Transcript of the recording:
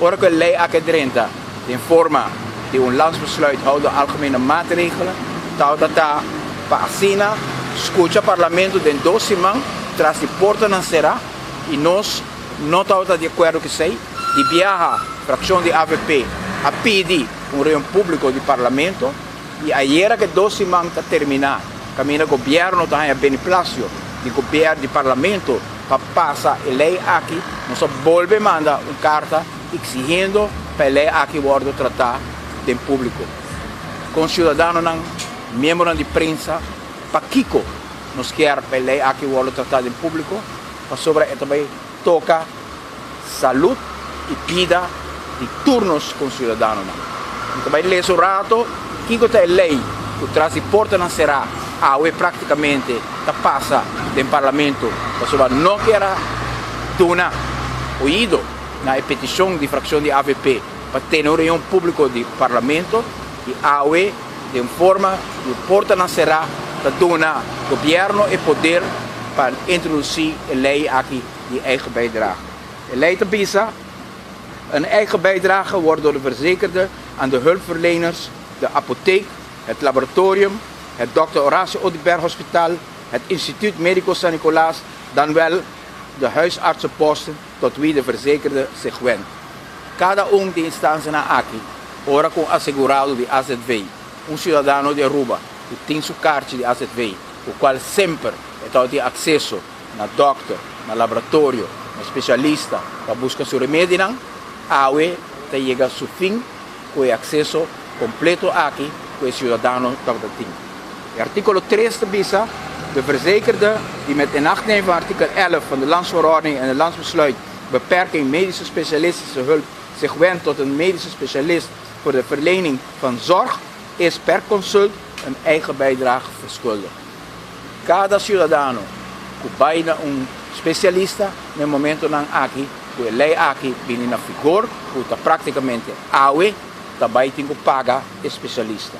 Ora que lei aqui dentro, in forma de landsbesluit houden algemene maatregelen, dat para assina, escuta parlamento de 12 man, traz de porta não será, e nós não estamos de acordo que sei, de viajar, fração de AVP, a pedir reunião público de parlamento, e ayer que 12 man está terminar, caminho do governo está em beneplácio de governo de parlamento, para passar a lei aqui, nós volve a mandar uma carta exigindo para a lei aqui ser tratada em público. Com cidadãos, membros de imprensa, para Kiko, nós queremos para a lei aqui ser tratada em público, para sobre também toca saúde e vida de turnos com cidadãos. Então, vai ler o rato, Kiko tem lei, que traz de porta não será, praticamente está passa do parlamento, para sobre não quer donar ouído na petição de fração de AVP para ter uma reunião pública do parlamento e AUE de forma de porta não será para donar governo e poder para introduzir a lei aqui de eigen bijdrage. De lei te bisa, een eigen bijdrage wordt door de verzekerde aan de hulpverleners, de apotheek, het laboratorium, het Dr. Horacio Odenberg Hospitaal, het Instituut Medico San Nicolaas, dan wel de huisartsenposten tot wie de verzekerde zich wendt. Cada de instância na aqui, ora com assegurado de AZV, cidadão de Aruba, que tem sua carta de AZV, o qual sempre tem acesso na doctor, na laboratório, na especialista, para buscar seu remédio, AUE chega a seu fim, com acesso completo aqui, com o cidadão tem. O artikel 3 bisa, de verzekerde die met inachtneming van artikel 11 van de landsverordening en het landsbesluit beperking medische specialistische hulp zich wendt tot een medische specialist voor de verlening van zorg, is per consult een eigen bijdrage verschuldigd. Cada cidadano que vai a specialista no momento nan aqui, que lei aqui vem na vigor, que está praticamente AUE, também tem que pagar especialista.